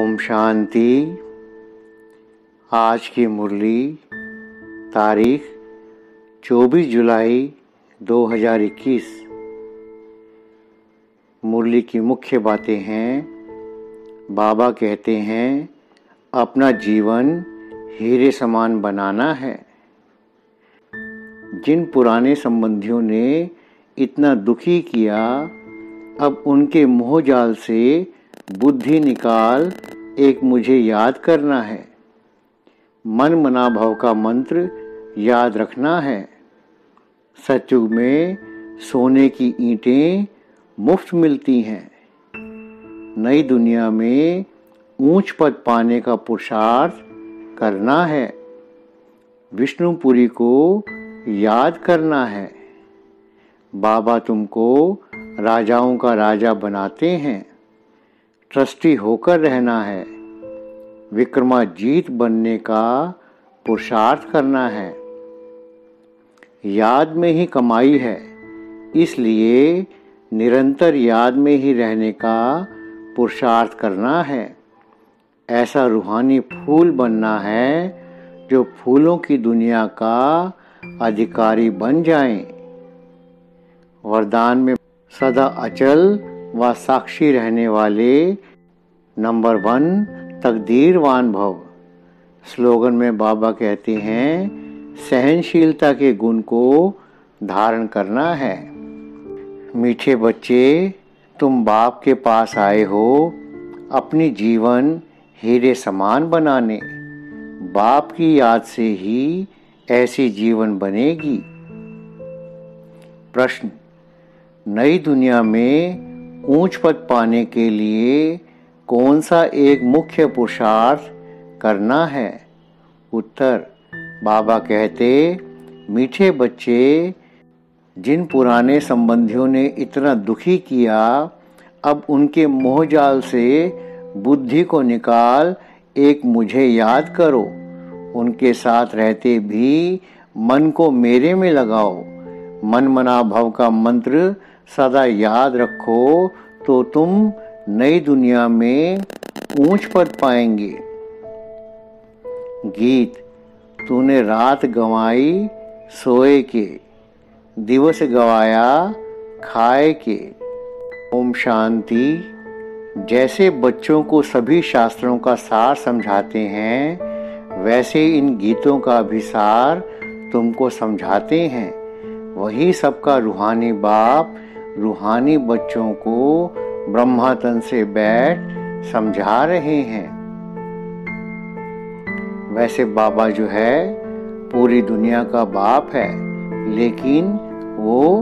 ओम शांति। आज की मुरली तारीख 24 जुलाई 2021। मुरली की मुख्य बातें हैं। बाबा कहते हैं अपना जीवन हीरे समान बनाना है। जिन पुराने संबंधियों ने इतना दुखी किया, अब उनके मोहजाल से बुद्धि निकाल एक मुझे याद करना है। मन मना भव का मंत्र याद रखना है। सतयुग में सोने की ईंटें मुफ्त मिलती हैं। नई दुनिया में ऊंच पद पाने का पुरुषार्थ करना है। विष्णुपुरी को याद करना है। बाबा तुमको राजाओं का राजा बनाते हैं। ट्रस्टी होकर रहना है। विक्रमाजीत बनने का पुरुषार्थ करना है। याद में ही कमाई है, इसलिए निरंतर याद में ही रहने का पुरुषार्थ करना है। ऐसा रूहानी फूल बनना है जो फूलों की दुनिया का अधिकारी बन जाएं। वरदान में सदा अचल व साक्षी रहने वाले नंबर 1 तकदीरवान भव। स्लोगन में बाबा कहते हैं सहनशीलता के गुण को धारण करना है। मीठे बच्चे, तुम बाप के पास आए हो अपनी जीवन हीरे समान बनाने। बाप की याद से ही ऐसी जीवन बनेगी। प्रश्न: नई दुनिया में ऊंच पद पाने के लिए कौन सा एक मुख्य पुरुषार्थ करना है? उत्तर: बाबा कहते मीठे बच्चे, जिन पुराने संबंधियों ने इतना दुखी किया, अब उनके मोहजाल से बुद्धि को निकाल एक मुझे याद करो। उनके साथ रहते भी मन को मेरे में लगाओ। मन मना भव का मंत्र सदा याद रखो तो तुम नई दुनिया में ऊंच पद पाएंगे। गीत: तूने रात गंवाई सोए के, दिवस गवाया खाए के। ओम शांति। जैसे बच्चों को सभी शास्त्रों का सार समझाते हैं, वैसे इन गीतों का भी सार तुमको समझाते हैं। वही सबका रूहानी बाप रूहानी बच्चों को ब्रह्मा तन से बैठ समझा रहे हैं। वैसे बाबा जो है पूरी दुनिया का बाप है, लेकिन वो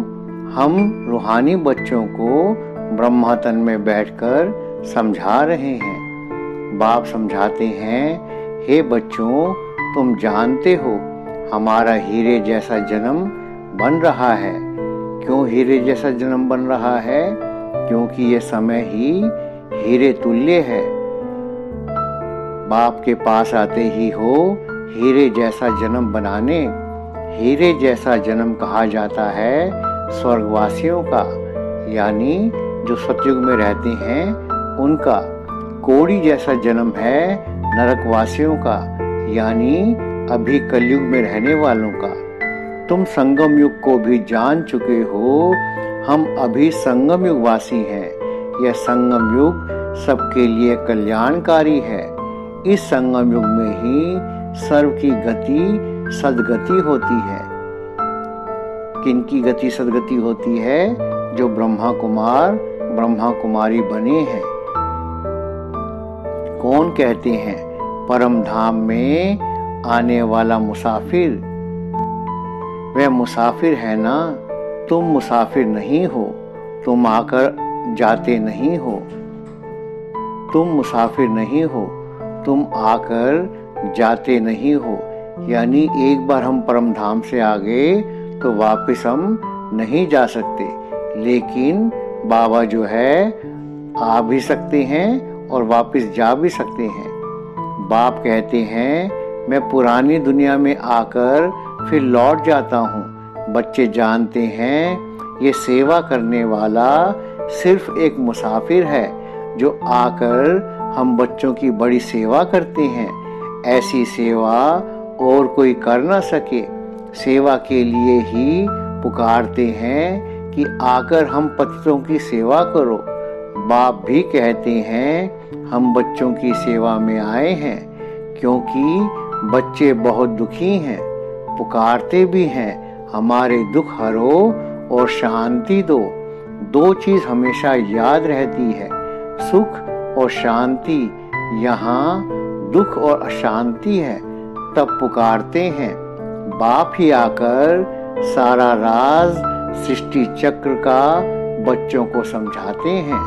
हम रूहानी बच्चों को ब्रह्मा तन में बैठकर समझा रहे हैं। बाप समझाते हैं, हे बच्चों, तुम जानते हो हमारा हीरे जैसा जन्म बन रहा है। क्यों हीरे जैसा जन्म बन रहा है? क्योंकि ये समय ही हीरे तुल्य है। बाप के पास आते ही हो हीरे जैसा जन्म बनाने। हीरे जैसा जन्म कहा जाता है स्वर्गवासियों का, यानी जो सतयुग में रहते हैं उनका। कोड़ी जैसा जन्म है नरकवासियों का, यानी अभी कलयुग में रहने वालों का। तुम संगम युग को भी जान चुके हो, हम अभी संगम युग वासी हैं। यह संगम युग सबके लिए कल्याणकारी है। इस संगम युग में ही सर्व की गति सदगति होती है। किनकी गति सदगति होती है? जो ब्रह्मा कुमार ब्रह्मा कुमारी बने हैं। कौन कहते हैं परम धाम में आने वाला मुसाफिर? वह मुसाफिर है ना, तुम मुसाफिर नहीं हो। तुम आकर जाते नहीं हो। तुम मुसाफिर नहीं हो, तुम आकर जाते नहीं हो। यानी एक बार हम परम धाम से आ गए तो वापस हम नहीं जा सकते। लेकिन बाबा जो है आ भी सकते हैं और वापस जा भी सकते हैं। बाप कहते हैं मैं पुरानी दुनिया में आकर फिर लौट जाता हूँ। बच्चे जानते हैं ये सेवा करने वाला सिर्फ एक मुसाफिर है जो आकर हम बच्चों की बड़ी सेवा करते हैं। ऐसी सेवा और कोई कर ना सके। सेवा के लिए ही पुकारते हैं कि आकर हम पतितों की सेवा करो। बाप भी कहते हैं हम बच्चों की सेवा में आए हैं, क्योंकि बच्चे बहुत दुखी हैं। पुकारते भी हैं हमारे दुख हरो और शांति दो। दो चीज हमेशा याद रहती है, सुख और शांति। यहाँ दुख और अशांति है, तब पुकारते हैं। बाप ही आकर सारा राज सृष्टि चक्र का बच्चों को समझाते हैं।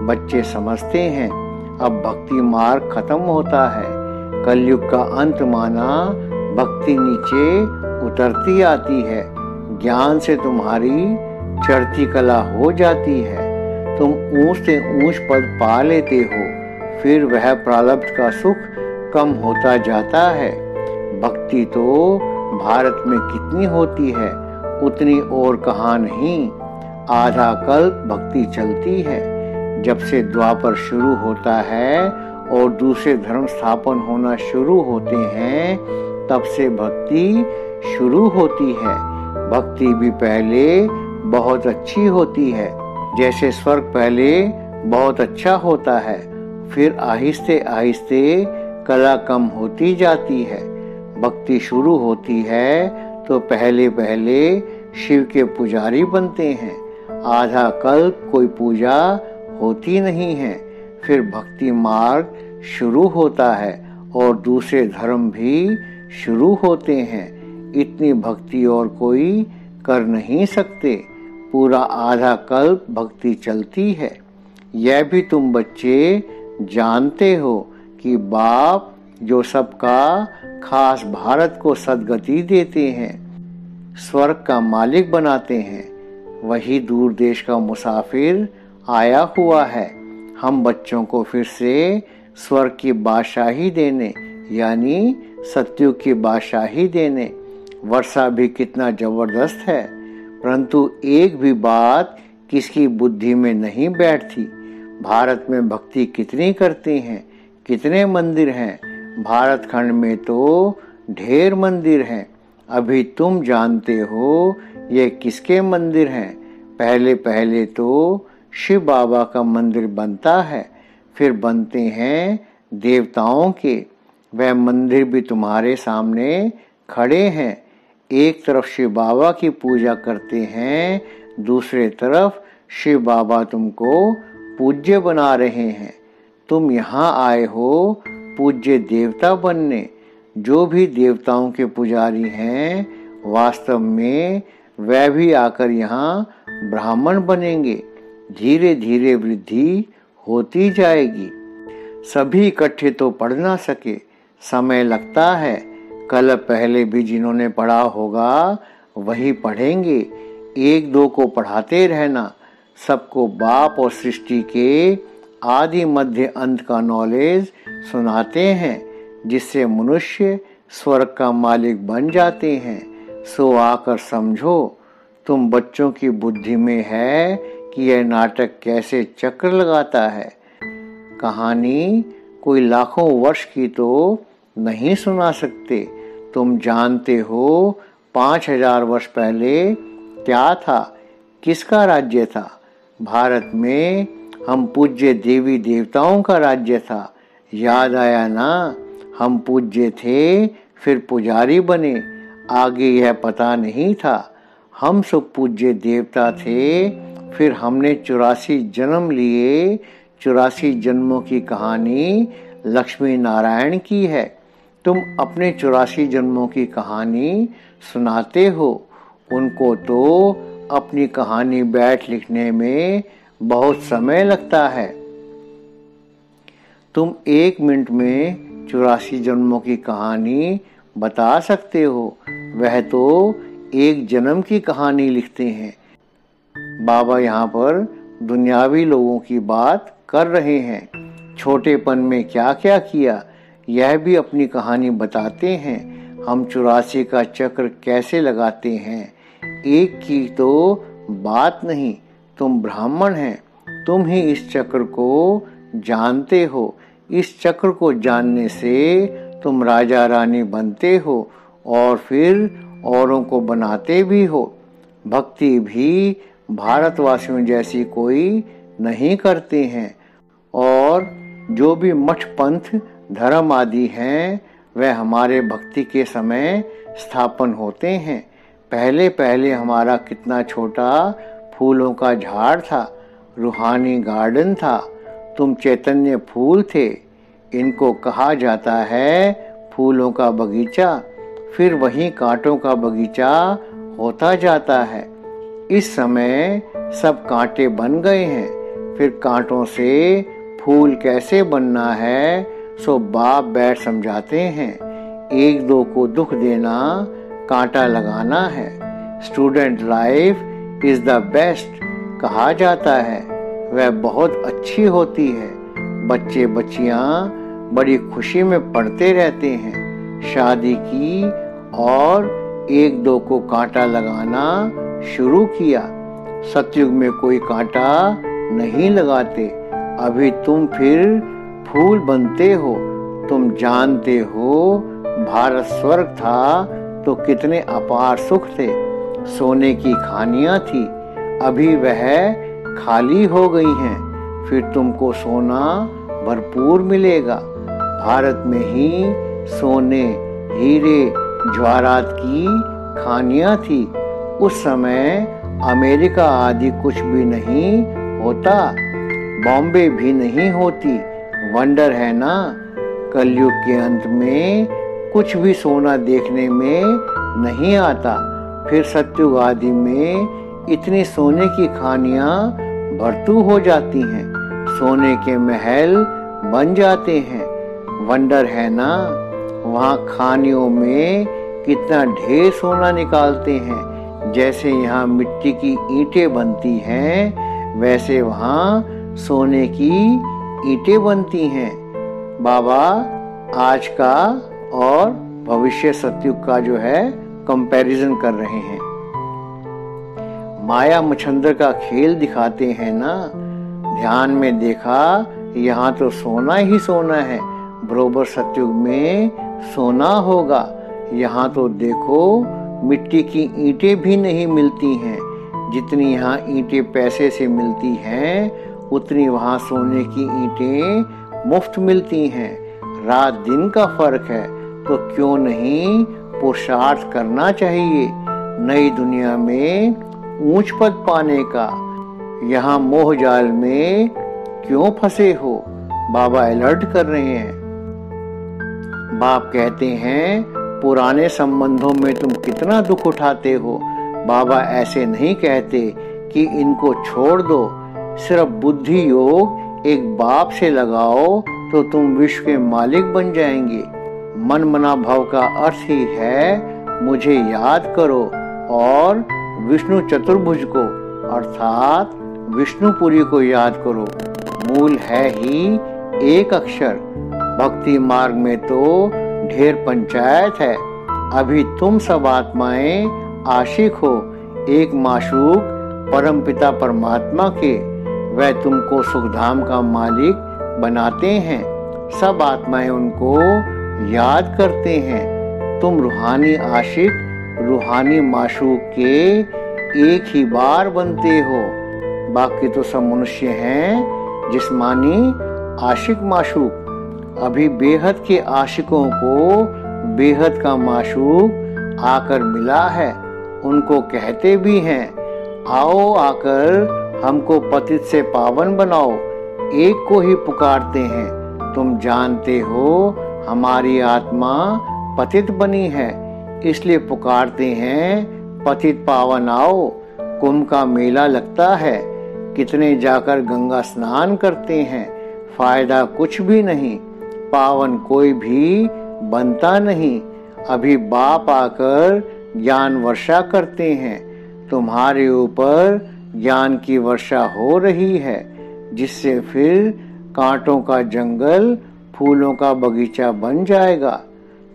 बच्चे समझते हैं अब भक्ति मार्ग खत्म होता है। कलयुग का अंत माना भक्ति नीचे उतरती आती है। ज्ञान से तुम्हारी चढ़ती कला हो जाती है। तुम ऊंच से ऊंच पद पा लेते हो, फिर वह प्रारब्ध का सुख कम होता जाता है। भक्ति तो भारत में कितनी होती है उतनी और कहाँ नहीं। आधा कल्प भक्ति चलती है। जब से द्वापर शुरू होता है और दूसरे धर्म स्थापन होना शुरू होते हैं, तब से भक्ति शुरू होती है। भक्ति भी पहले बहुत अच्छी होती है। जैसे स्वर्ग पहले बहुत अच्छा होता है, फिर आहिस्ते आहिस्ते कला कम होती जाती है। भक्ति शुरू होती है तो पहले पहले शिव के पुजारी बनते हैं। आधा कल्प कोई पूजा होती नहीं है। फिर भक्ति मार्ग शुरू होता है और दूसरे धर्म भी शुरू होते हैं। इतनी भक्ति और कोई कर नहीं सकते। पूरा आधा कल्प भक्ति चलती है। यह भी तुम बच्चे जानते हो कि बाप जो सबका खास भारत को सद्गति देते हैं, स्वर्ग का मालिक बनाते हैं, वही दूर देश का मुसाफिर आया हुआ है हम बच्चों को फिर से स्वर्ग की बादशाही देने, यानी सतयुग की बादशाही देने। वर्षा भी कितना जबरदस्त है, परंतु एक भी बात किसकी बुद्धि में नहीं बैठती। भारत में भक्ति कितनी करते हैं, कितने मंदिर हैं। भारत खंड में तो ढेर मंदिर हैं। अभी तुम जानते हो ये किसके मंदिर हैं। पहले पहले तो शिव बाबा का मंदिर बनता है, फिर बनते हैं देवताओं के। वह मंदिर भी तुम्हारे सामने खड़े हैं। एक तरफ शिव बाबा की पूजा करते हैं, दूसरे तरफ शिव बाबा तुमको पूज्य बना रहे हैं। तुम यहाँ आए हो पूज्य देवता बनने। जो भी देवताओं के पुजारी हैं, वास्तव में वह भी आकर यहाँ ब्राह्मण बनेंगे। धीरे धीरे वृद्धि होती जाएगी। सभी इकट्ठे तो पढ़ ना सके, समय लगता है। कल पहले भी जिन्होंने पढ़ा होगा वही पढ़ेंगे। एक दो को पढ़ाते रहना। सबको बाप और सृष्टि के आदि मध्य अंत का नॉलेज सुनाते हैं, जिससे मनुष्य स्वर्ग का मालिक बन जाते हैं। सो आकर समझो। तुम बच्चों की बुद्धि में है कि यह नाटक कैसे चक्र लगाता है। कहानी कोई लाखों वर्ष की तो नहीं सुना सकते। तुम जानते हो 5000 वर्ष पहले क्या था, किसका राज्य था। भारत में हम पूज्य देवी देवताओं का राज्य था। याद आया ना, हम पूज्य थे, फिर पुजारी बने। आगे यह पता नहीं था। हम सब पूज्य देवता थे, फिर हमने 84 जन्म लिए। 84 जन्मों की कहानी लक्ष्मी नारायण की है। तुम अपने 84 जन्मों की कहानी सुनाते हो। उनको तो अपनी कहानी बैठ लिखने में बहुत समय लगता है। तुम 1 मिनट में 84 जन्मों की कहानी बता सकते हो। वह तो एक जन्म की कहानी लिखते हैं। बाबा यहाँ पर दुनियावी लोगों की बात कर रहे हैं। छोटेपन में क्या क्या किया, यह भी अपनी कहानी बताते हैं। हम 84 का चक्र कैसे लगाते हैं। एक की तो बात नहीं, तुम ब्राह्मण हैं, तुम ही इस चक्र को जानते हो। इस चक्र को जानने से तुम राजा रानी बनते हो और फिर औरों को बनाते भी हो। भक्ति भी भारतवासियों जैसी कोई नहीं करते हैं और जो भी मठ पंथ धर्म आदि हैं वह हमारे भक्ति के समय स्थापन होते हैं। पहले पहले हमारा कितना छोटा फूलों का झाड़ था, रूहानी गार्डन था। तुम चैतन्य फूल थे। इनको कहा जाता है फूलों का बगीचा, फिर वहीं कांटों का बगीचा होता जाता है। इस समय सब कांटे बन गए हैं। फिर कांटों से फूल कैसे बनना है सो बाप बैठ समझाते हैं। एक दो को दुख देना कांटा लगाना है। Student life is the best कहा जाता है, वह बहुत अच्छी होती है। बच्चे बच्चियां बड़ी खुशी में पढ़ते रहते हैं। शादी की और एक दो को कांटा लगाना शुरू किया। सतयुग में कोई कांटा नहीं लगाते। अभी तुम फिर फूल बनते हो। तुम जानते हो भारत स्वर्ग था तो कितने अपार सुख थे। सोने की खानियां थी, अभी वह खाली हो गई हैं। फिर तुमको सोना भरपूर मिलेगा। भारत में ही सोने, हीरे, जवाहरात की खानियां थी। उस समय अमेरिका आदि कुछ भी नहीं होता, बॉम्बे भी नहीं होती। वंडर है ना, कलयुग के अंत में कुछ भी सोना देखने में नहीं आता। फिर सतयुग आदि में इतनी सोने की खानियां भरतू हो जाती हैं, सोने के महल बन जाते हैं। वंडर है ना, वहाँ खानियों में कितना ढेर सोना निकालते हैं। जैसे यहाँ मिट्टी की ईंटें बनती हैं वैसे वहाँ सोने की ईंटें बनती हैं। बाबा आज का और भविष्य सतयुग का जो है कंपैरिजन कर रहे हैं। माया मच्छंदर का खेल दिखाते हैं ना। ध्यान में देखा यहाँ तो सोना ही सोना है, बरोबर सतयुग में सोना होगा। यहाँ तो देखो मिट्टी की ईंटें भी नहीं मिलती हैं। जितनी यहाँ ईंटें पैसे से मिलती हैं उतनी वहाँ सोने की ईंटें मुफ्त मिलती हैं। रात दिन का फर्क है तो क्यों नहीं पुरुषार्थ करना चाहिए नई दुनिया में ऊंच पद पाने का। यहाँ मोह जाल में क्यों फंसे हो, बाबा अलर्ट कर रहे हैं। बाप कहते हैं पुराने संबंधों में तुम कितना दुख उठाते हो। बाबा ऐसे नहीं कहते कि इनको छोड़ दो। सिर्फ बुद्धि योग एक बाप से लगाओ तो तुम विश्व के मालिक बन जाएंगे। मन मना भाव का अर्थ ही है मुझे याद करो और विष्णु चतुर्भुज को अर्थात विष्णुपुरी को याद करो। मूल है ही एक अक्षर। भक्ति मार्ग में तो ढेर पंचायत है। अभी तुम सब आत्माएं आशिक हो एक माशूक परम पिता परमात्मा के। वह तुमको सुखधाम का मालिक बनाते हैं। सब आत्माएं उनको याद करते हैं। तुम रूहानी आशिक रूहानी माशूक के एक ही बार बनते हो। बाकी तो सब मनुष्य हैं जिस्मानी आशिक माशूक। अभी बेहद के आशिकों को बेहद का माशूक आकर मिला है। उनको कहते भी हैं आओ आकर हमको पतित से पावन बनाओ। एक को ही पुकारते हैं। तुम जानते हो हमारी आत्मा पतित बनी है इसलिए पुकारते हैं पतित पावन आओ। कुंभ का मेला लगता है, कितने जाकर गंगा स्नान करते हैं, फायदा कुछ भी नहीं, पावन कोई भी बनता नहीं। अभी बाप आकर ज्ञान वर्षा करते हैं। तुम्हारे ऊपर ज्ञान की वर्षा हो रही है जिससे फिर कांटों का जंगल फूलों का बगीचा बन जाएगा।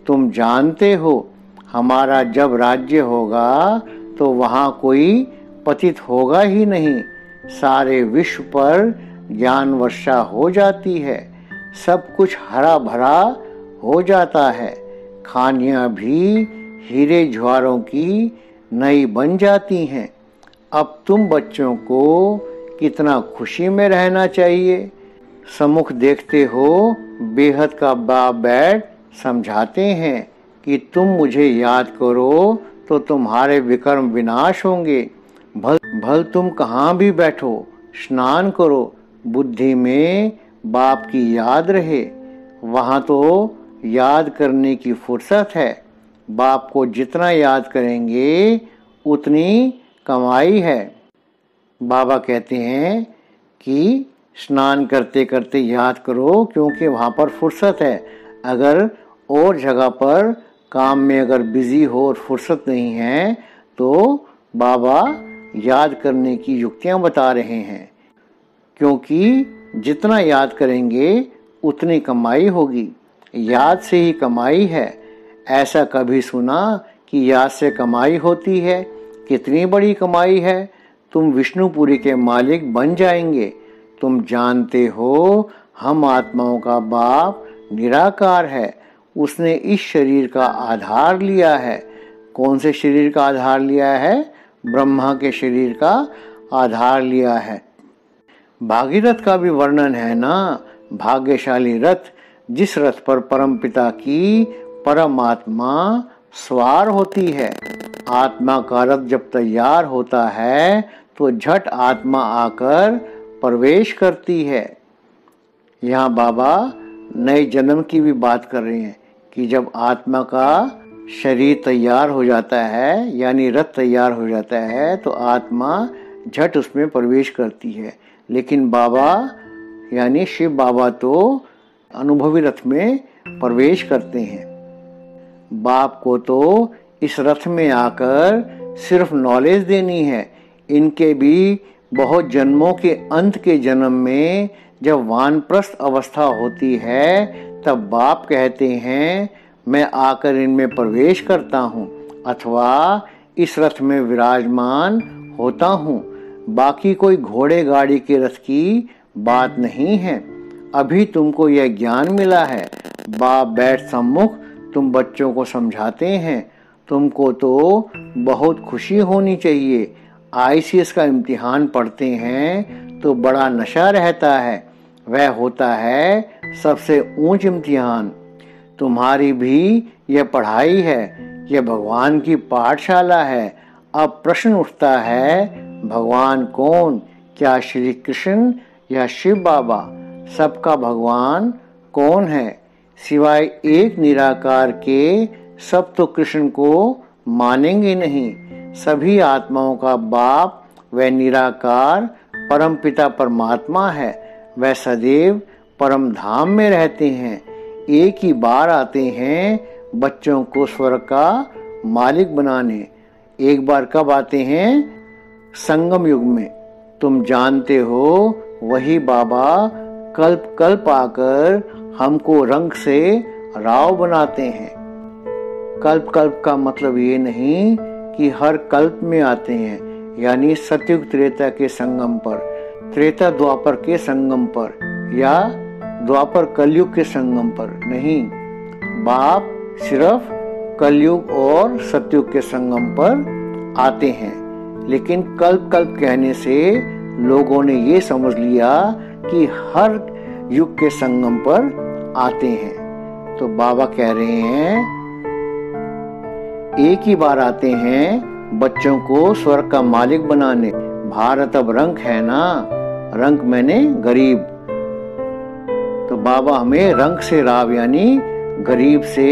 तुम जानते हो हमारा जब राज्य होगा तो वहाँ कोई पतित होगा ही नहीं। सारे विश्व पर ज्ञान वर्षा हो जाती है। सब कुछ हरा भरा हो जाता है। खानियां भी हीरे ज्वारों की नई बन जाती हैं। अब तुम बच्चों को कितना खुशी में रहना चाहिए। सम्मुख देखते हो बेहद का बाप बैठ समझाते हैं कि तुम मुझे याद करो तो तुम्हारे विकर्म विनाश होंगे। भल तुम कहाँ भी बैठो, स्नान करो, बुद्धि में बाप की याद रहे। वहाँ तो याद करने की फुर्सत है। बाप को जितना याद करेंगे उतनी कमाई है। बाबा कहते हैं कि स्नान करते करते याद करो, क्योंकि वहाँ पर फुर्सत है। अगर और जगह पर काम में अगर बिजी हो और फुर्सत नहीं है तो बाबा याद करने की युक्तियाँ बता रहे हैं, क्योंकि जितना याद करेंगे उतनी कमाई होगी। याद से ही कमाई है। ऐसा कभी सुना कि याद से कमाई होती है? कितनी बड़ी कमाई है। तुम विष्णुपुरी के मालिक बन जाएंगे। तुम जानते हो हम आत्माओं का बाप निराकार है। उसने इस शरीर का आधार लिया है। कौन से शरीर का आधार लिया है? ब्रह्मा के शरीर का आधार लिया है। भागीरथ का भी वर्णन है ना, भाग्यशाली रथ, जिस रथ पर परमपिता की परमात्मा सवार होती है। आत्मा का रथ जब तैयार होता है तो झट आत्मा आकर प्रवेश करती है। यहाँ बाबा नए जन्म की भी बात कर रहे हैं कि जब आत्मा का शरीर तैयार हो जाता है, यानी रथ तैयार हो जाता है, तो आत्मा झट उसमें प्रवेश करती है। लेकिन बाबा यानी शिव बाबा तो अनुभवी रथ में प्रवेश करते हैं। बाप को तो इस रथ में आकर सिर्फ नॉलेज देनी है। इनके भी बहुत जन्मों के अंत के जन्म में जब वानप्रस्थ अवस्था होती है तब बाप कहते हैं मैं आकर इनमें प्रवेश करता हूँ अथवा इस रथ में विराजमान होता हूँ। बाकी कोई घोड़े गाड़ी के रथ की बात नहीं है। अभी तुमको यह ज्ञान मिला है। बाप बैठ सम्मुख तुम बच्चों को समझाते हैं। तुमको तो बहुत खुशी होनी चाहिए। ICS का इम्तिहान पढ़ते हैं तो बड़ा नशा रहता है। वह होता है सबसे ऊंच इम्तिहान। तुम्हारी भी यह पढ़ाई है, यह भगवान की पाठशाला है। अब प्रश्न उठता है भगवान कौन? क्या श्री कृष्ण या शिव बाबा? सबका भगवान कौन है? सिवाय एक निराकार के सब तो कृष्ण को मानेंगे नहीं। सभी आत्माओं का बाप वह निराकार परमपिता परमात्मा है। वह सदैव परम धाम में रहते हैं। एक ही बार आते हैं बच्चों को स्वर्ग का मालिक बनाने। एक बार कब आते हैं? संगम युग में। तुम जानते हो वही बाबा कल्प कल्प आकर हमको रंग से राव बनाते हैं। कल्प कल्प का मतलब ये नहीं कि हर कल्प में आते हैं, यानी सतयुग त्रेता के संगम पर, त्रेता द्वापर के संगम पर या द्वापर कलयुग के संगम पर नहीं। बाप सिर्फ कलयुग और सतयुग के संगम पर आते हैं। लेकिन कल्प कल्प कहने से लोगों ने ये समझ लिया कि हर युग के संगम पर आते हैं। तो बाबा कह रहे हैं एक ही बार आते हैं बच्चों को स्वर्ग का मालिक बनाने। भारत अब रंक है ना, रंक मैंने गरीब। तो बाबा हमें रंक से राव यानी गरीब से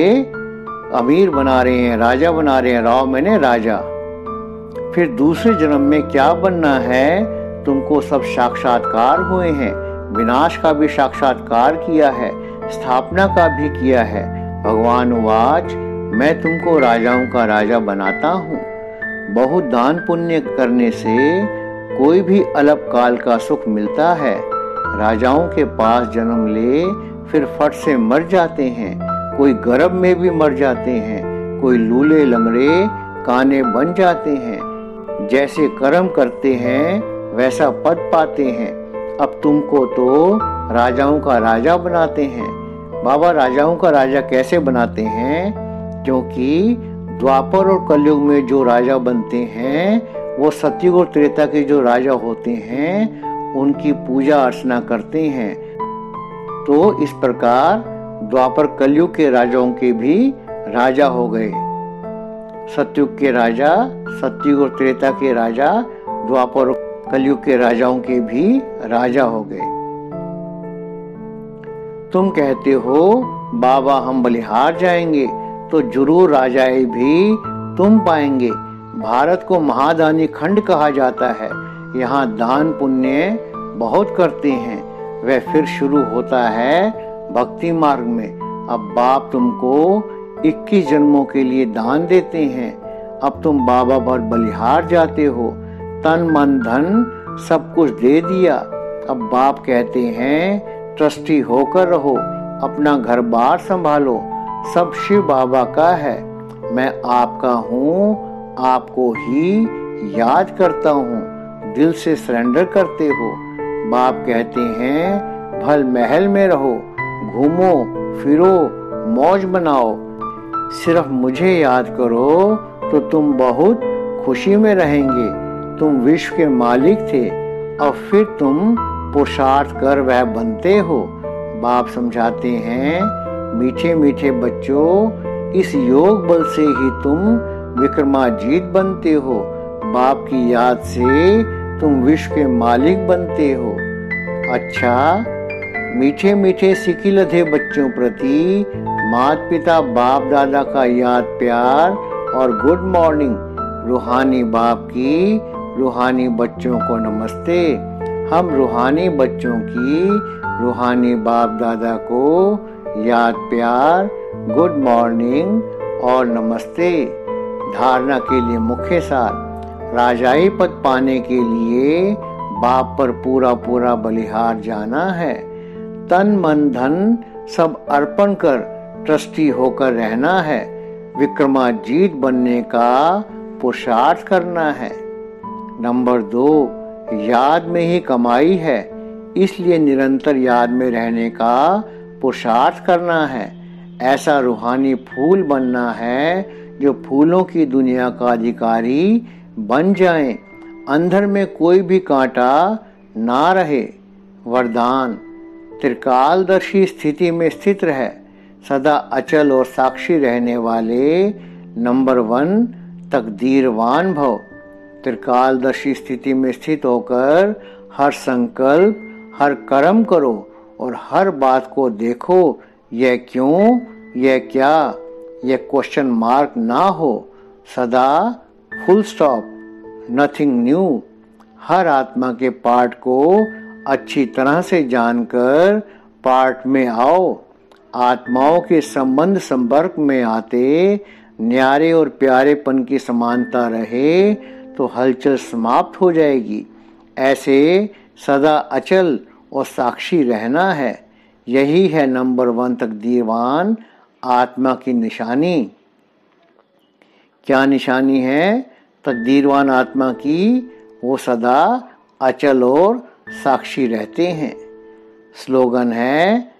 अमीर बना रहे हैं, राजा बना रहे हैं। राव मैंने राजा। फिर दूसरे जन्म में क्या बनना है? तुमको सब साक्षात्कार हुए हैं। विनाश का भी साक्षात्कार किया है, स्थापना का भी किया है। भगवान वाच मैं तुमको राजाओं का राजा बनाता हूँ। बहुत दान पुण्य करने से कोई भी अल्प काल का सुख मिलता है। राजाओं के पास जन्म ले फिर फट से मर जाते हैं। कोई गर्भ में भी मर जाते हैं। कोई लूले लंगड़े काने बन जाते हैं। जैसे कर्म करते हैं वैसा पद पाते हैं। अब तुमको तो राजाओं का राजा बनाते हैं। बाबा राजाओं का राजा कैसे बनाते हैं? क्योंकि द्वापर और कलयुग में जो राजा बनते हैं वो सतयुग और त्रेता के जो राजा होते हैं उनकी पूजा अर्चना करते हैं। तो इस प्रकार द्वापर कलयुग के राजाओं के भी राजा हो गए। सतयुग के राजा, सतयुग और त्रेता के राजा, द्वापर और कलयुग के राजाओं के भी राजा हो गए। तुम कहते हो बाबा हम बलिहार जाएंगे, तो जरूर राजाएं भी तुम पाएंगे। भारत को महादानी खंड कहा जाता है। यहाँ दान पुण्य बहुत करते हैं। वह फिर शुरू होता है भक्ति मार्ग में। अब बाप तुमको 21 जन्मों के लिए दान देते हैं। अब तुम बाबा पर बलिहार जाते हो, तन मन धन सब कुछ दे दिया। अब बाप कहते हैं ट्रस्टी होकर रहो, अपना घर बार संभालो, सब शिव बाबा का है। मैं आपका हूँ, आपको ही याद करता हूँ, दिल से सरेंडर करते हो। बाप कहते हैं भल महल में रहो, घूमो फिरो, मौज बनाओ, सिर्फ मुझे याद करो तो तुम बहुत खुशी में रहेंगे। तुम विश्व के मालिक थे, अब फिर तुम पुरुषार्थ कर वह बनते हो। बाप समझाते हैं मीठे मीठे बच्चों, इस योग बल से ही तुम विक्रमाजीत बनते हो। बाप की याद से तुम विश्व के मालिक बनते हो। अच्छा, मीठे मीठे सिकी लधे बच्चों प्रति माता पिता बाप दादा का याद प्यार और गुड मॉर्निंग। रूहानी बाप की रूहानी बच्चों को नमस्ते। हम रूहानी बच्चों की रूहानी बाप दादा को याद प्यार, गुड मॉर्निंग और नमस्ते। धारणा के लिए मुख्य सार, राजाई पद पाने के लिए बाप पर पूरा पूरा बलिहार जाना है। तन मन धन सब अर्पण कर ट्रस्टी होकर रहना है। विक्रमाजीत बनने का पुरुषार्थ करना है। नंबर 2, याद में ही कमाई है, इसलिए निरंतर याद में रहने का पुरुषार्थ करना है। ऐसा रूहानी फूल बनना है जो फूलों की दुनिया का अधिकारी बन जाएं। अंदर में कोई भी कांटा ना रहे। वरदान, त्रिकालदर्शी स्थिति में स्थित रहे, सदा अचल और साक्षी रहने वाले। नंबर 1, तकदीरवान भव। त्रिकालदर्शी स्थिति में स्थित होकर हर संकल्प, हर कर्म करो और हर बात को देखो। यह क्यों, यह क्या, यह क्वेश्चन मार्क ना हो। सदा फुल स्टॉप, नथिंग न्यू। हर आत्मा के पार्ट को अच्छी तरह से जानकर पार्ट में आओ। आत्माओं के संबंध संपर्क में आते न्यारे और प्यारेपन की समानता रहे तो हलचल समाप्त हो जाएगी। ऐसे सदा अचल और साक्षी रहना है। यही है नंबर 1 तकदीरवान आत्मा की निशानी। क्या निशानी है तकदीरवान आत्मा की? वो सदा अचल और साक्षी रहते हैं। स्लोगन है,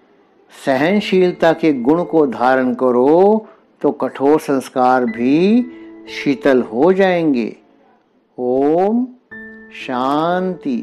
सहनशीलता के गुण को धारण करो तो कठोर संस्कार भी शीतल हो जाएंगे। ओम शांति।